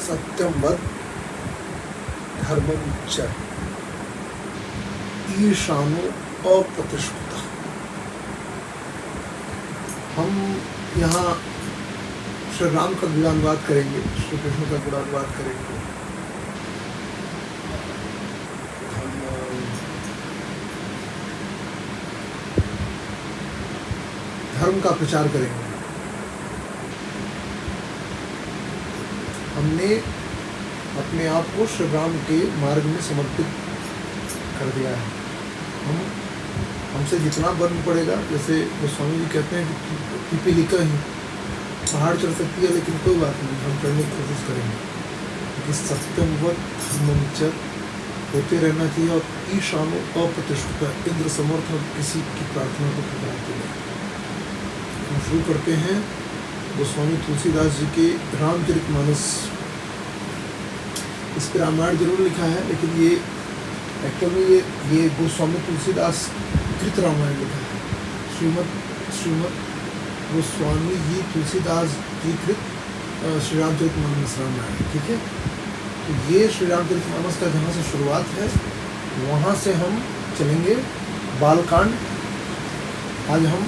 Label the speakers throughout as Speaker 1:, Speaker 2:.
Speaker 1: सत्यम वद धर्मम च ईशानो अप्रतिष्ठिता। हम यहाँ श्री राम का गुणानुवाद करेंगे, श्री कृष्ण का गुणानुवाद करेंगे, धर्म का प्रचार करेंगे। हमने अपने आप को श्री राम के मार्ग में समर्पित कर दिया है। हमसे जितना बन पड़ेगा, जैसे गोस्वामी जी कहते हैं कि पिपीलिका ही पहाड़ चढ़ सकती है, लेकिन कोई बात नहीं, हम चढ़ने की कोशिश करेंगे। क्योंकि सत्यम व धर्मम च होते रहना चाहिए। और ईशानो अप्रतिष्ठिता, इंद्र समर्थ किसी की प्रार्थना को ठुकराते नहीं। हम शुरू करते हैं गोस्वामी तुलसीदास जी के रामचरितमानस। इस पर रामायण जरूर लिखा है, लेकिन ये एक्चुअल में ये गोस्वामी तुलसीदास कृत रामायण लिखा है। श्रीमद गोस्वामी जी तुलसीदास जी कृत श्री रामचरितमानस रामायण, ठीक है। तो ये श्री रामचरितमानस का जहाँ से शुरुआत है, वहाँ से हम चलेंगे बालकांड। आज हम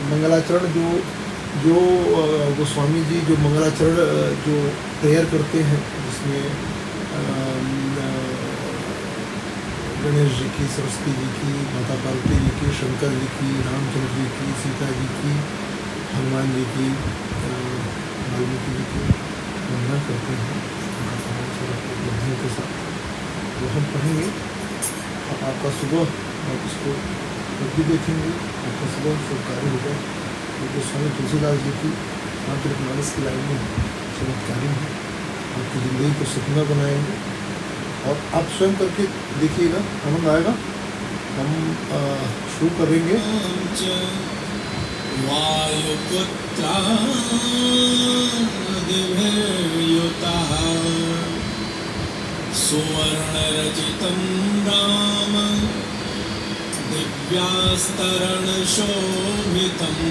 Speaker 1: मंगलाचरण जो गोस्वामी जी जो मंगलाचरण जो प्रेयर करते हैं, जिसमें गणेश जी की, सरस्वती जी की, माता पार्वती जी की, शंकर जी की, रामचंद्र जी की, सीता जी की, हनुमान जी की, वाल्मीकि जी की वंदना करते हैं उपलब्धियों के साथ, वो हम पढ़ेंगे। आपका सुबह आप इसको भी देखेंगे, आपका सुबह शुभ कार्य होगा। ये गोस्वामी तुलसीदास जी की रामचरितमानस की लाइन में चमत्कारी है, आपकी ज़िंदगी को सुखमय बनाएंगे। और आप स्वयं करके देखिएगा, आनंद आएगा। हम शुरू करेंगे।
Speaker 2: सुवर्णरचितं राम दिव्यास्तरणशोभितम्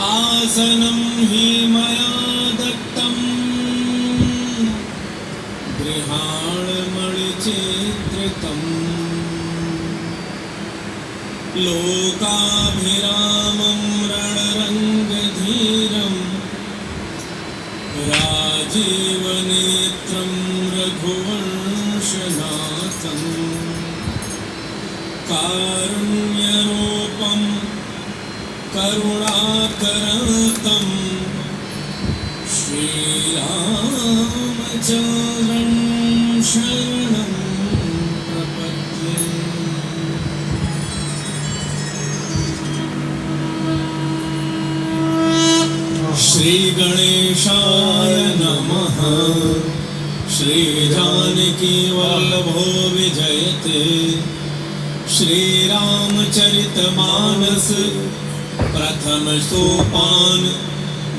Speaker 2: आसनं हि मया दत्तं गृहाणमणिचित्रितम् लोकाभिरामं रणरङ्गधीरं राजीवनेत्रं रघुवंशनाथम् कारुण्यरूपं करुणाकरतं श्रीरामचन्द्रं शरणं प्रपद्ये। श्रीगणेशाय नमः। श्रीजानकीवल्लभो विजयते। श्रीरामचरितमानस प्रथम सोपान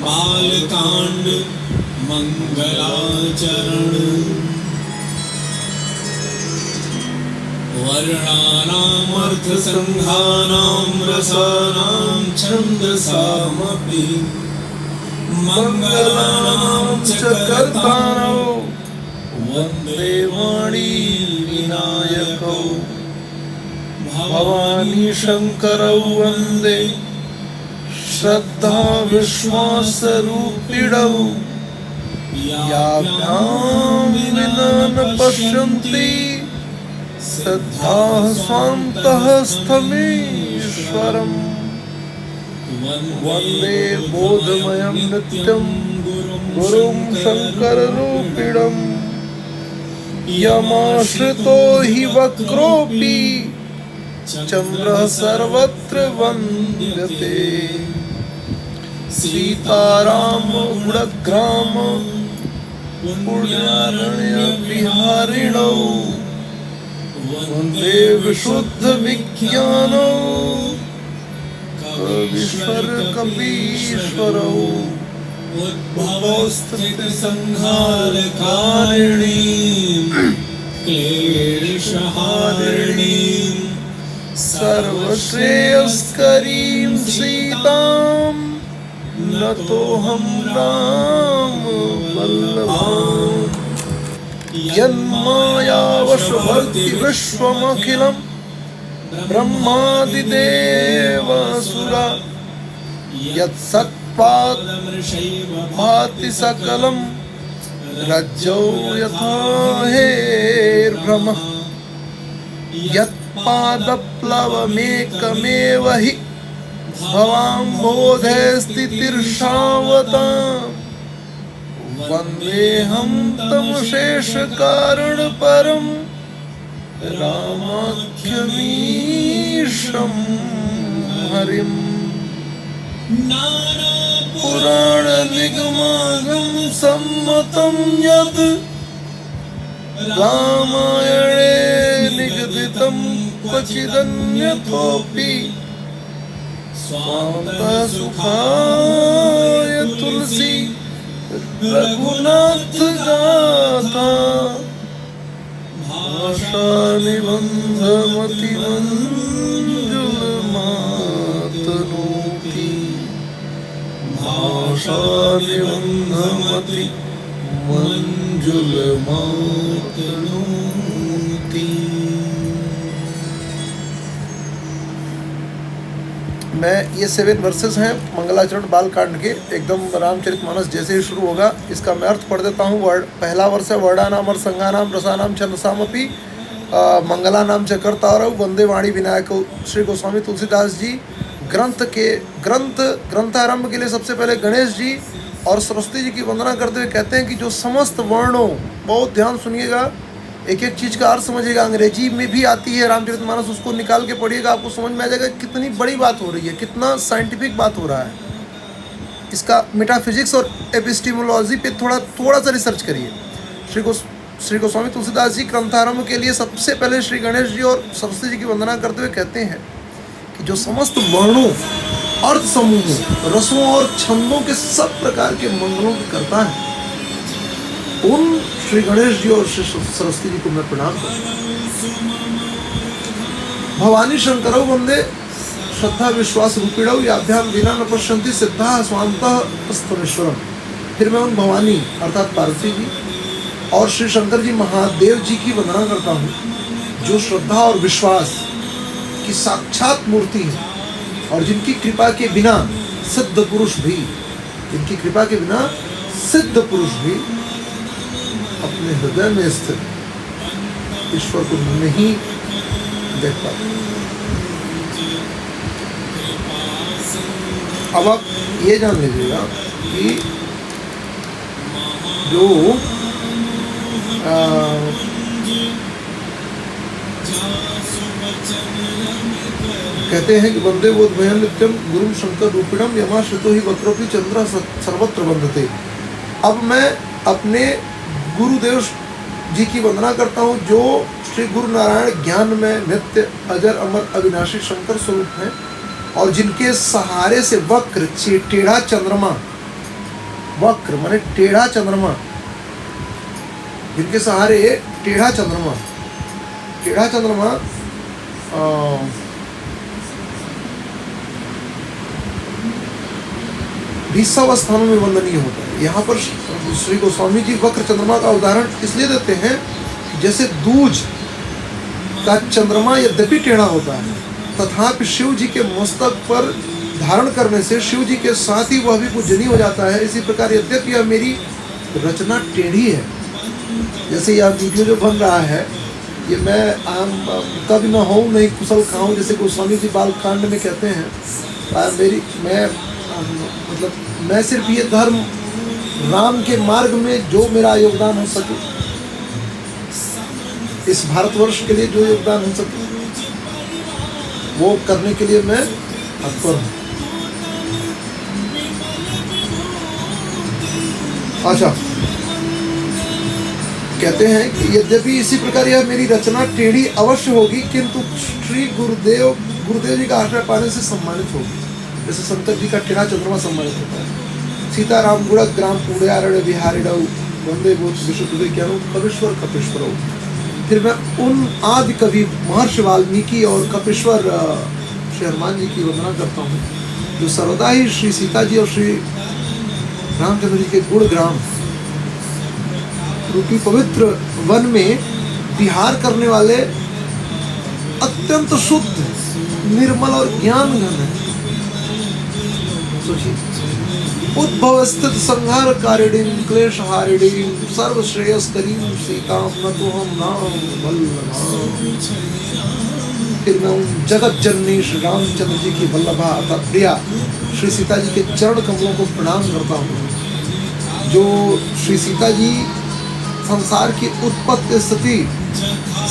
Speaker 2: बालकांड मंगलाचरण। वर्णानामर्थसंघानां रसानां छन्दसामपि मंगलानां च कर्तारौ वन्दे वाणी विनायकौ। भवानी शंकरौ वन्दे श्रद्धा विश्वासरूपिणौ। याभ्यां विना न पश्यन्ति श्रद्धाः स्वान्तः स्थमीश्वरम्। वन्दे बोधमयं नित्यं गुरुं शङ्कररूपिणम्। यमाश्रितो हि वक्रोऽपि चन्द्रः सर्वत्र वन्द्यते। सीताराम गुणग्राम पुण्यारण्यविहारिणौ। वन्दे विशुद्ध विज्ञानौ कवीश्वर कपीश्वरौ। उद्भवस्थितिसंहारकारिणीं क्लेशहारिणीं सर्वश्रेयस्करीं सीतां न तो हम राम वल्लभाम यन्मायावशवर्ति विश्वमखिलम् ब्रह्मादिदेवासुरा यत्सत्पाद भाति सकलम् रज्जौ यथा हेर्भ्रमः यत्पादप्लवमेकमेव हि भवाम्भोधे स्थितिर्षावताम् वन्देऽहं तं शेषकारणपरं रामाख्यमीशं हरिम् पुराणनिगमागम सम्मतं यद् रामायणे निगदितं क्वचिदन्यथोऽपि स्वान्तसुखाय तुलसी रघुनाथ गाथा भाषा निबंधमति मंजुल मातनोति भाषा निबंधमति मंजुल मातनोति। मैं ये 7 वर्सेस हैं मंगलाचरण बालकांड के, एकदम रामचरितमानस जैसे ही शुरू होगा इसका मैं अर्थ पढ़ देता हूँ। पहला वर्ष है वर्णानाम और संगानाम रसानाम छंदसामपि मंगलानाम च कर्तारौ वंदे वाणी विनायक। श्री गोस्वामी तुलसीदास जी ग्रंथारंभ के लिए सबसे पहले गणेश जी और सरस्वती जी की वंदना करते हुए कहते हैं कि जो समस्त वर्णों, बहुत ध्यान सुनिएगा, एक एक चीज़ का अर्थ समझिएगा। अंग्रेजी में भी आती है रामचरितमानस, उसको निकाल के पढ़िएगा, आपको समझ में आ जाएगा कितनी बड़ी बात हो रही है, कितना साइंटिफिक बात हो रहा है। इसका मेटाफिजिक्स और एपिस्टिमोलॉजी पे थोड़ा सा रिसर्च करिए। श्री गोस्वामी तुलसीदास जी ग्रंथारंभ के लिए सबसे पहले श्री गणेश जी और सरस्वती जी की वंदना करते हुए कहते हैं कि जो समस्त वर्णों, अर्थ समूहों, रसों और छंदों के सब प्रकार के मंगलों की करता है, उन श्री गणेश जी और श्री सरस्वती जी को मैं प्रणाम करता हूँ। भवानी शंकरौ वंदे श्रद्धा विश्वास रूपिणौ याभ्याम विना न पश्यन्ति सिद्धा स्वांतः स्तवेश्वरम। फिर मैं उन भवानी अर्थात पार्वती जी और श्री शंकर जी महादेव जी की वंदना करता हूँ, जो श्रद्धा और विश्वास की साक्षात मूर्ति है और जिनकी कृपा के बिना सिद्ध पुरुष भी अपने हृदय में स्थित ईश्वर को नहीं देख पाते। अब आप ये जान लीजिएगा कि जो कहते हैं कि वंदे बोधभयं नित्यम गुरुम शंकर रूपिणम यमाश्रितो ही वक्रोपि चंद्र सर्वत्र वंदते। अब मैं अपने गुरुदेव जी की वंदना करता हूँ, जो श्री गुरु नारायण ज्ञान में नित्य अजर अमर अविनाशी शंकर स्वरूप हैं और जिनके सहारे से वक्र टेढ़ा चंद्रमा, वक्र माने टेढ़ा चंद्रमा, जिनके सहारे टेढ़ा चंद्रमा स्थानों में वंदनीय होता है। यहाँ पर श्री गोस्वामी जी वक्र चंद्रमा का उदाहरण इसलिए देते हैं कि जैसे दूज का चंद्रमा यद्यपि टेढ़ा होता है, तथापि शिव जी के मस्तक पर धारण करने से शिव जी के साथ ही वह भी पूजनीय हो जाता है। इसी प्रकार यद्यपि यह मेरी रचना टेढ़ी है, जैसे यह वीडियो जो बन रहा है, ये मैं कब न हो नहीं कुशल खाऊं, जैसे गोस्वामी जी बालकांड में कहते हैं, मैं सिर्फ ये धर्म राम के मार्ग में जो मेरा योगदान हो सके, इस भारतवर्ष के लिए जो योगदान हो सके वो करने के लिए मैं तत्पर हूँ। अच्छा, कहते हैं कि यद्यपि इसी प्रकार यह मेरी रचना टेढ़ी अवश्य होगी, किंतु श्री गुरुदेव जी का आश्रय पाने से सम्मानित होगी, जैसे शंकर जी का टेढ़ा चंद्रमा सम्मानित होता है। सीताराम गुण ग्राम पुण्यारण्य विहारिणौ वंदे विश्व विज्ञानौ कपीश्वर कपीश्वरौ। फिर मैं उन आदि कवि महर्षि वाल्मीकि और कपीश्वर श्री हनुमान जी की वंदना करता हूँ, जो सर्वदा ही श्री सीता जी और श्री रामचंद्र जी के गुणग्राम रूपी पवित्र वन में विहार करने वाले अत्यंत शुद्ध, निर्मल और ज्ञान घन है। सोचिए, उद्भव स्थित संहार कारिणीं क्लेश हारिणीं सर्व श्रेयस्करीं सीतां न तो हम नाम वल्लभाम। फिर मैं उन जगत जननी श्री रामचंद्र जी की वल्लभा अर्थात प्रिया श्री सीता जी के चरण कमलों को प्रणाम करता हूँ। जो श्री सीता जी संसार की उत्पत्ति स्थिति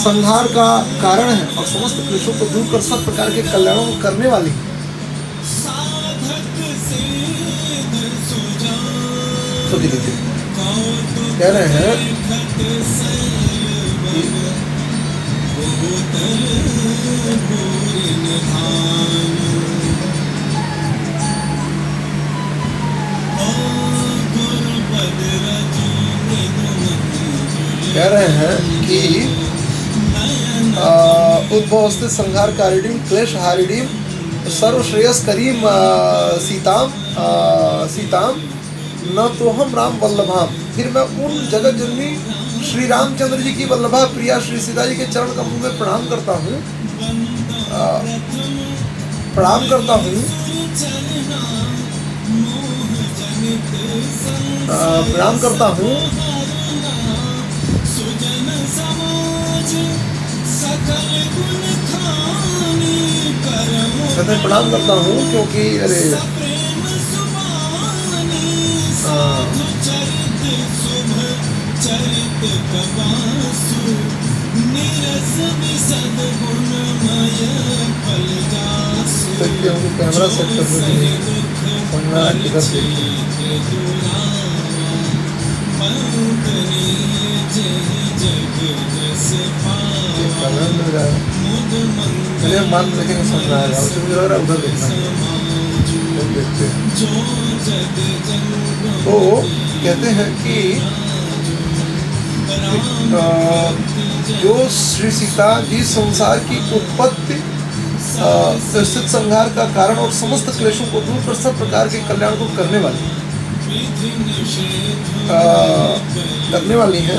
Speaker 2: संहार का कारण है और समस्त क्लेशों को दूर कर सब प्रकार के कल्याणों को करने वाली कह रहे हैं कि उद्भव स्थित संहार कारिणीं क्लेश हारिणीं सर्व श्रेयस्करीं सीतां न तो हम राम वल्लभाम। फिर मैं उन जगत जननी श्री रामचंद्र जी की वल्लभा प्रिया श्री सीता जी के चरण कमलों में प्रणाम करता हूँ प्रणाम करता हूँ क्योंकि अरे कैमरा सेट कर किधर मान देखेंगे समझ आएगा। मुझे लग रहा है उधर देखना है, देखते हैं। तो कहते हैं कि जो श्री सीता जी संसार की उत्पत्ति स्थित संहार का कारण और समस्त क्लेशों को दूर कर सब प्रकार के कल्याण को करने वाली है,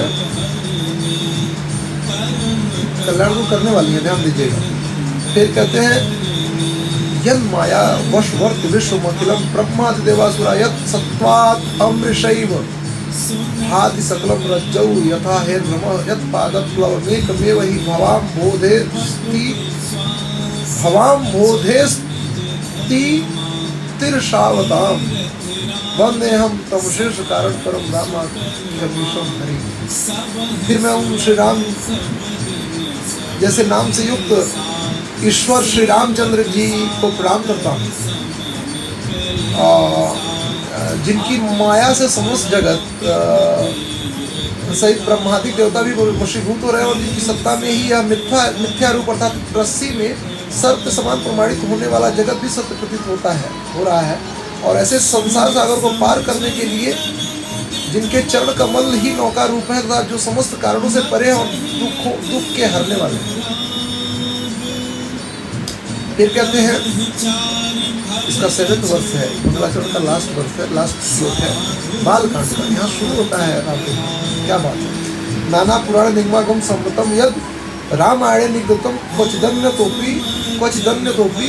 Speaker 2: कल्याण को करने वाली है। ध्यान दीजिएगा। फिर कहते हैं यन माया वशवर्त विश्वमखिलम ब्रह्मादि देवासुरा यत् सत्वात् अमृषैव भाति सकलम रज्जौ यथा हे नमः यत् पादप्लवमेकमेव हि भवाम्भोधेस्ति तिरशावताम वन्देहम तम शेष कारण परम रामाख्यमीशम हरि। फिर मैं उन श्री राम जैसे नाम से युक्त ईश्वर श्री रामचंद्र जी को प्रणाम करता हूँ, जिनकी माया से समस्त जगत सहित ब्रह्मादिक देवता भी वशीभूत हो रहे हैं और जिनकी सत्ता में ही यह मिथ्या रूप अर्थात रस्सी में सर्प के समान प्रमाणित होने वाला जगत भी सत्य प्रतीत हो रहा है। और ऐसे संसार सागर को पार करने के लिए जिनके चरण कमल ही नौका रूप है तथा जो समस्त कारणों से परे और दुख के हरने वाले हैं। फिर कहते हैं इसका 7th वर्ष है, मंगलाचरण का लास्ट वर्ष है, लास्ट श्लोक है बालकांड का। यहाँ शुरू होता है क्या बात है। नाना पुराण निगमागम सम्मतम यद रामायणे निगतम क्वचिदन्य तोपि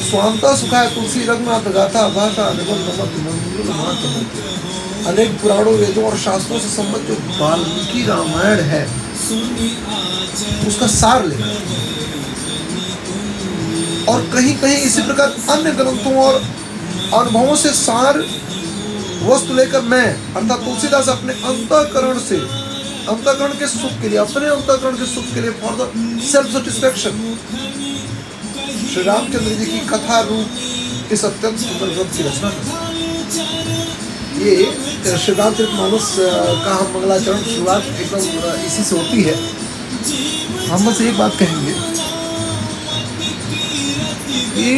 Speaker 2: स्वांता सुखाय तुलसी रघुनाथ गाथा भाषा अनेक पुराणों वेदों और शास्त्रों से संबद्ध जो वाल्मीकि रामायण है उसका सार लेना और कहीं कहीं इसी प्रकार अन्य ग्रंथों और अनुभवों से सार वस्तु लेकर मैं अर्थात तुलसीदास अपने अंतःकरण के सुख के लिए अपने अंतःकरण के सुख के लिए for the self satisfaction Shri Ramchandra ji की कथा रूप इस अत्यंत सुंदर ग्रंथ की रचना की। ये श्री रामचरितमानस का हम मंगलाचरण शुरुआत एकदम इसी से होती है। हम बस एक बात कहेंगे कि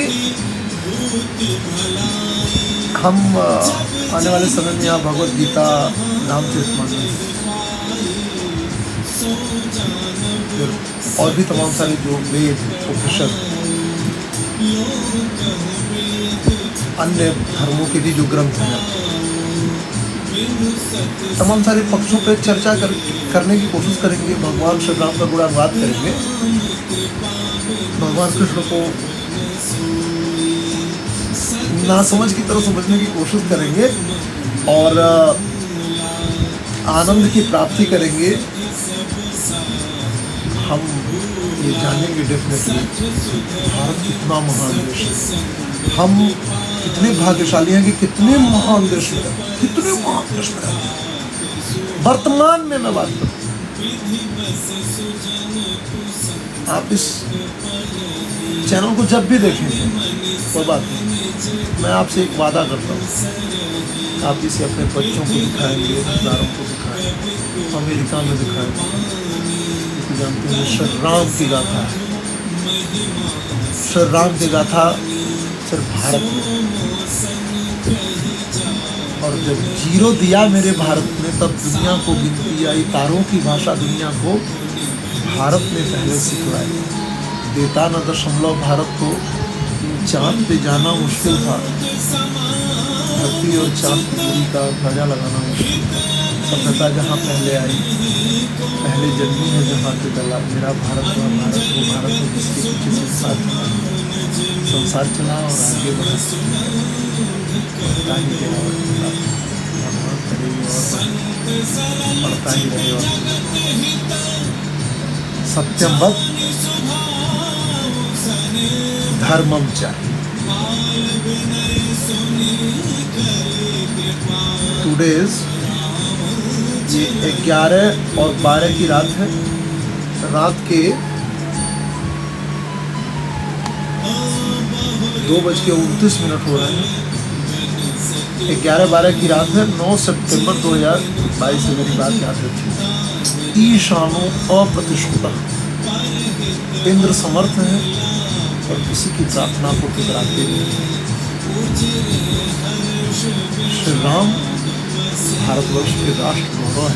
Speaker 2: हम आने वाले समय में यहाँ भगवद गीता रामचरितमानस और भी तमाम सारे जो वेद उपनिषद अन्य धर्मों के भी जो ग्रंथ हैं तमाम सारे पक्षों पर चर्चा करने की कोशिश करेंगे। भगवान श्री राम का गुणानुवाद करेंगे, भगवान कृष्ण को नासमझ की तरह समझने की कोशिश करेंगे और आनंद की प्राप्ति करेंगे। हम ये जानेंगे डेफिनेटली भारत कितना महान देश है, हम कितने भाग्यशाली हैं कि कितने महान देश में, कितने महान देश में रहते हैं। वर्तमान में मैं बात करूँ, आप इस चैनल को जब भी देखेंगे कोई बात नहीं, मैं आपसे एक वादा करता हूँ, आप इसे अपने बच्चों को दिखाएंगे, रिश्तेदारों को दिखाएंगे, अमेरिका में दिखाएंगे। क्योंकि जानते हैं श्री राम की गाथा है, श्री राम की गाथा सिर्फ भारत में, और जब जीरो दिया मेरे भारत में तब दुनिया को गिनती आई, तारों की भाषा दुनिया को भारत ने पहले सिखलाई। देता न दशमलव भारत को, चांद पे जाना मुश्किल था, धरती और चांद की दूरी का अंदाजा लगाना मुश्किल था। सभ्यता जहाँ पहले आई, पहले जन्मी है जहाँ के गला, मेरा भारत हुआ भारत, वो भारत है जिसके पीछे संसार चला और आगे बढ़ा। बढ़ता ही गया और भगवान करेगी और बढ़ता ही रहे। और सत्यम वद धर्मम च। टुडेज ये 11 और 12 की रात है, रात के 2:29 हो रहे हैं। 11-12 की रात है, 9 सितंबर 2022 से मेरी बात याद रखिए। ईशानो अप्रतिष्ठिता, इंद्र समर्थ है और किसी की प्रार्थना को ठुकराते नहीं। श्री राम भारतवर्ष के राष्ट्र गौरव है।